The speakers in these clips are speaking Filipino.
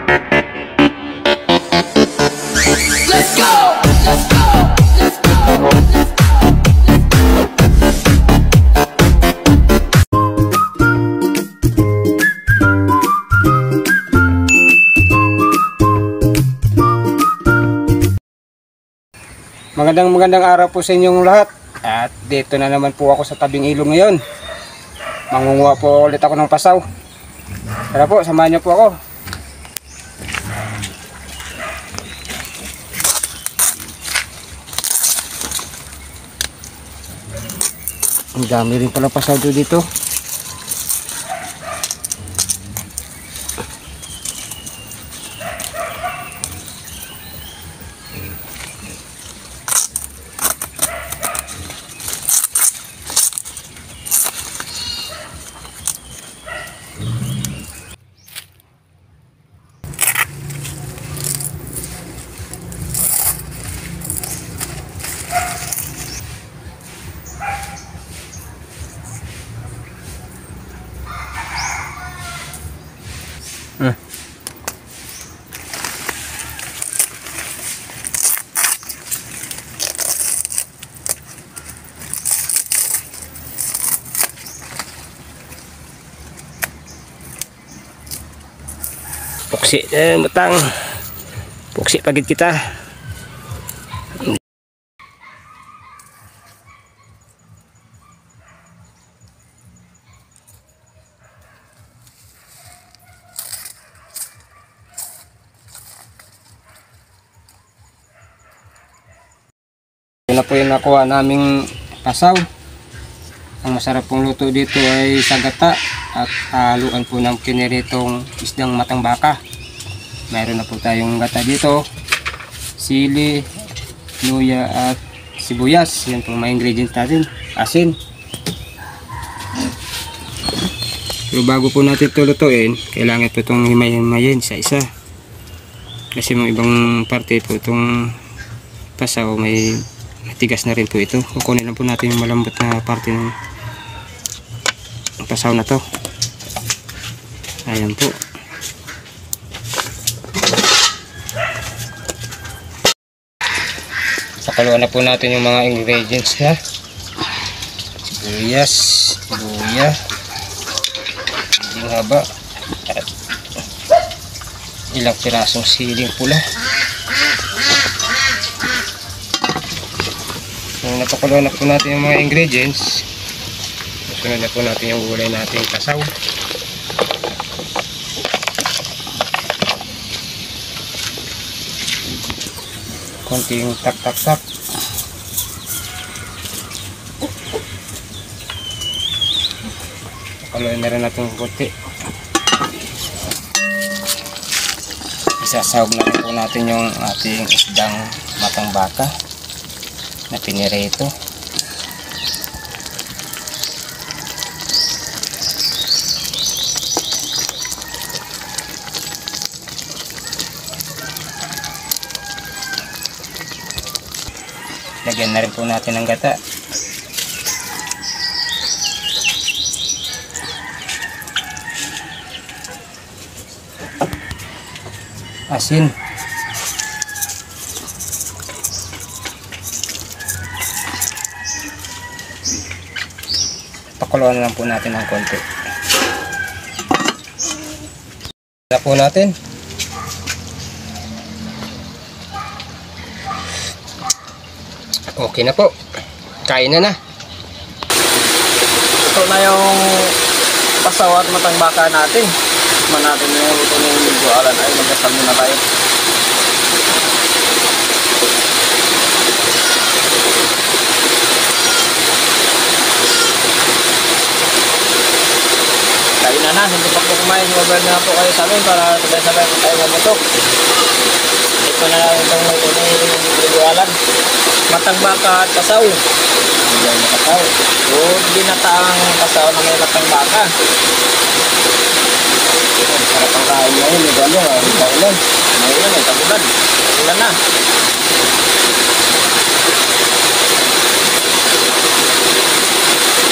Let's go! Let's go! Let's go! Magandang araw po sa inyong lahat. At dito na naman po ako sa tabing ilog ngayon. Mangunguha po ulit ako ng pasaw. Tara po, samahan niyo po ako. Ang dami rin pala pasaw dito. Puksi matang puksi pagit kita. Ito na po yung nakuha naming pasaw. Ang masarap pong luto dito ay sagata at haluan po ng kiniritong isdang matang baka. Mayroon na po tayong gata dito, sili, luya at sibuyas. Yan po mga ingredients natin. Asin. Pero bago po natin ito lutuin, kailangan po itong himay-himayin isa-isa. Kasi mga ibang parte po itong pasaw may matigas na rin po ito. Kukunin lang po natin yung malambot na parte ng pasaw na to. Ayan po. Sakaluan na po natin yung mga ingredients na sibuyas, luya, siling haba at ilang pirasong siling pula. Nung napakaluan na po natin yung mga ingredients, sunod na po natin yung gulay nating pasaw. Konting tak. Pakuluin na rin natin konti. Isasawag na rin po natin yung ating isdang matang baka na pinirito. Lagyan na rin po natin ng gata. Asin. Pakuluan na lang po natin ng konti. Na po natin. Okay na po. Kain na. Ito na yung pasaw at matang baka natin. Tikman natin yung luto ng buwalan. Ay, magdasal muna tayo. Kain na. Hindi pa po kumain. Mabal na po kayo sa amin para sabay-sabay tayo mamutok. Ito na lang itong luto ng buwalan. Matang baka at pasaw. Ayan na pasaw. O ginataang pasaw na may matang baka. Sarap ang kain ngayon. Ito ano, paulan. Ngayon ay tagulan. Ulan na.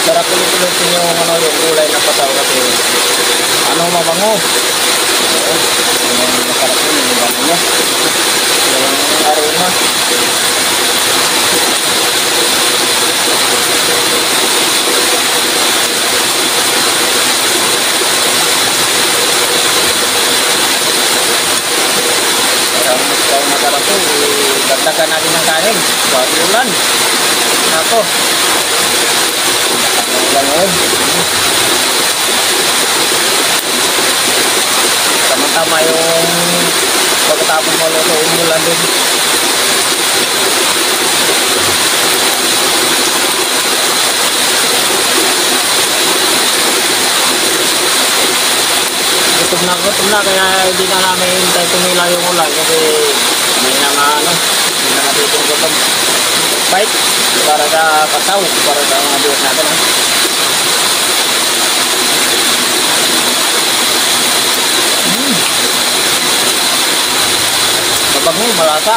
Sarap ulit-ulitin yung gulay na pasaw kasi anong mabango. Masarap Para po, dagdagan natin ng kanin. Bago ulan. Ako. Ulan ngayon. Tama-tama yung pagkatapos mo luto, umulan din. Gutom na kaya hindi na namin tayo tumila yung ulan kasi hindi na hindi na natitong gutom. Bite para sa kasaw, para sa mga buwas natin. Mabango, malasa.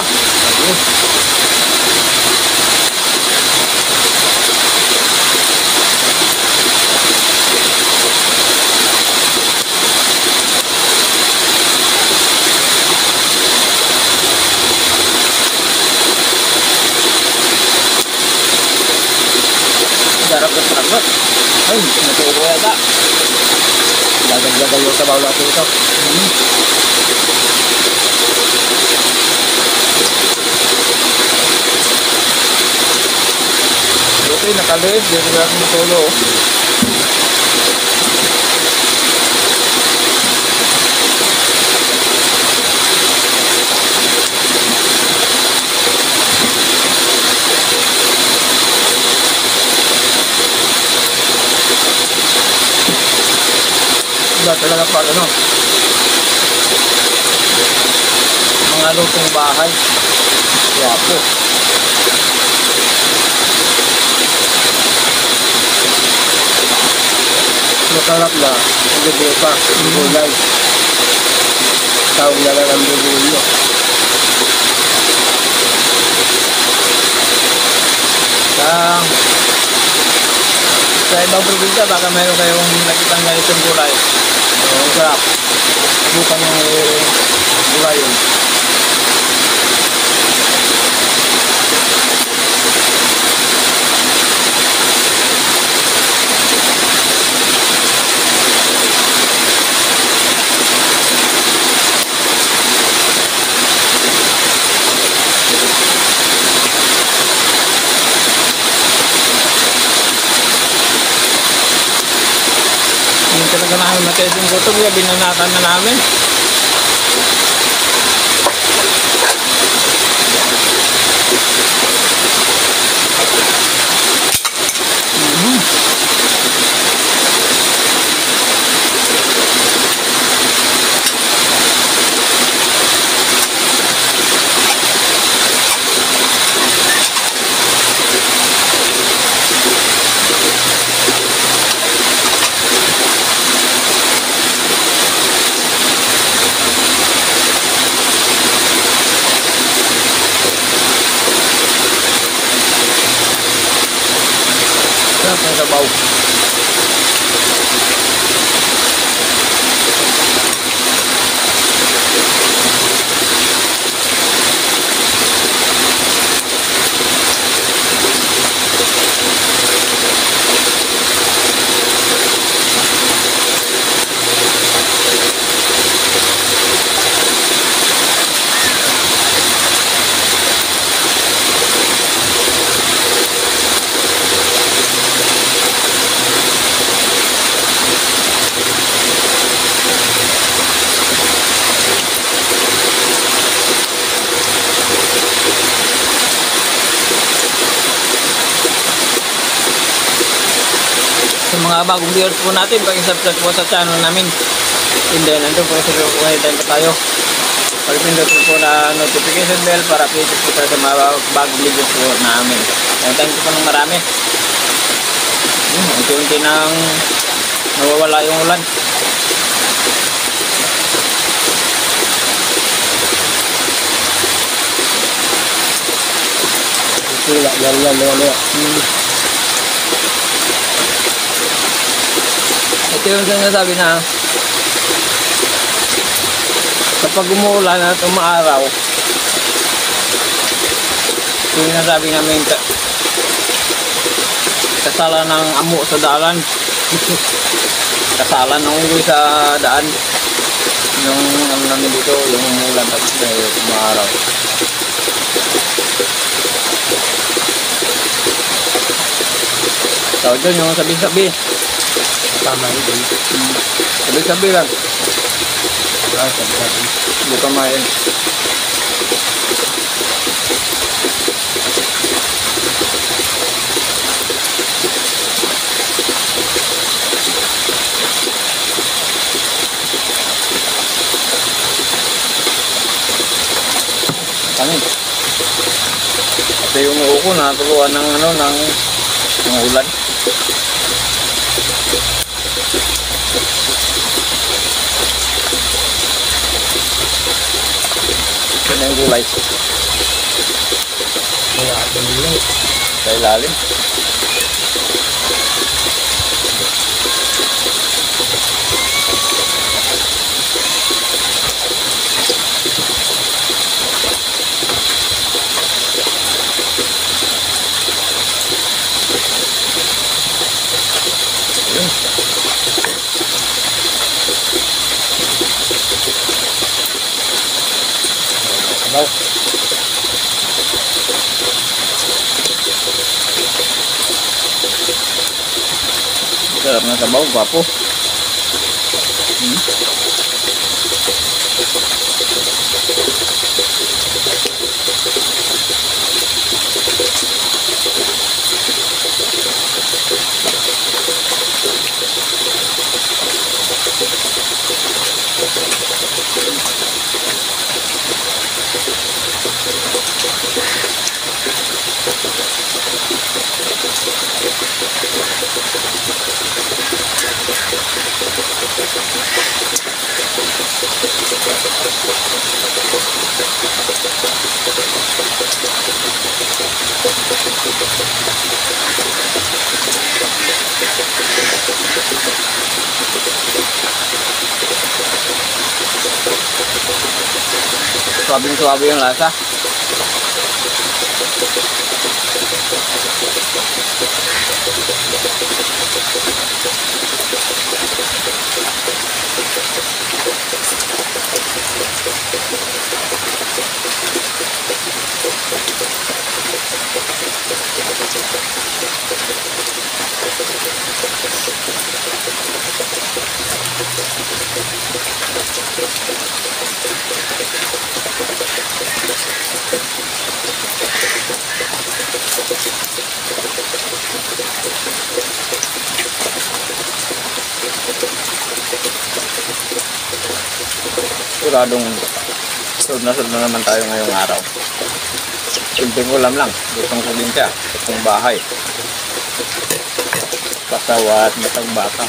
Sarap. Ay, natuto yata. Gagal yung sabaw natin ito. Okay, nakaliit. Dito natin matulo. Iba talaga pag mga lutong bahay. Wapo. Masarap na. Hindi pa. Gulay. Tawag na lang ang bubulyo. Sa ibang probinsya, baka mayroon kayong nakitang ganitong gulay. Ang sarap. Bukan yung gulay yun. Hindi talaga namin matiis yung gutom, kaya binanakan na namin. Sarap ng sabaw. Sa mga bagong viewers po natin, pag-subscribe po sa channel namin. And then, nandun po sa kumahitan po tayo. Pag-pindot po na notification bell para update po tayo sa mga bagong videos po namin. And thank you po ng marami. Unti-unti nang nawawala yung ulan. Sila, yan. Ito yung sinasabi na kapag umuulan at umaaraw, ito yung sinasabi namin kasalan ng amo sa daalan. Kasalan ng unggoy sa daan. Yung ano namin dito, yung umulan at umaaraw. Tawag doon yung sabi-sabi. Tama rin din. Sabi-sabi lang. Sabi. Hindi pa main. Kanin. Kasi yung noo ko natuluan ng ano ng ulan. Yan yung gulay. Kaya atin nila. Sa ilalim. Sabaw. Sarap ng sabaw, gwapo. Suwabing-suwabe yung lasa. Siguradong sunod na naman tayo ngayong araw. Simpleng ulam lang, lutong probinsya, lutong bahay, pasawa at matang baka.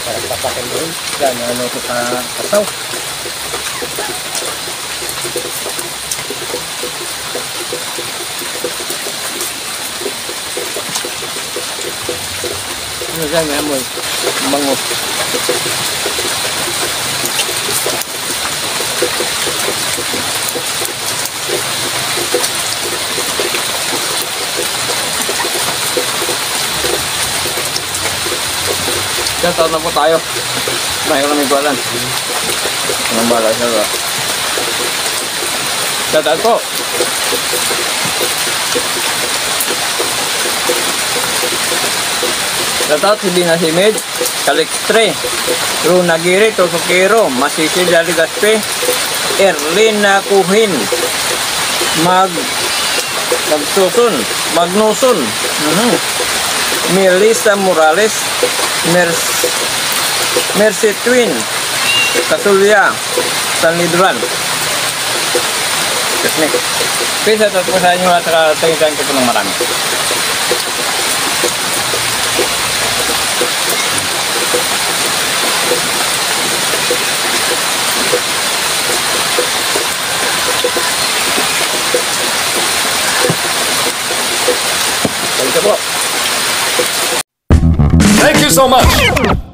Para papakin doon. Yan, ano ito sa kasaw. Ano dyan, may amoy? Bango. Shout out na po tayo. Mahirap namin balan. Anong bala siya ba? Shout out po. Shout out si Bina Simid, Calixtre, Runagiri, Tosokero, Masisi Daligaspe, Erlina Kuhin, Magnuson, Melissa Morales, Mercy Twin, Kasulya, San Lidran. Peace out po sa inyo at tayo-tayo ko po ng marami. Balik po. Thank you so much.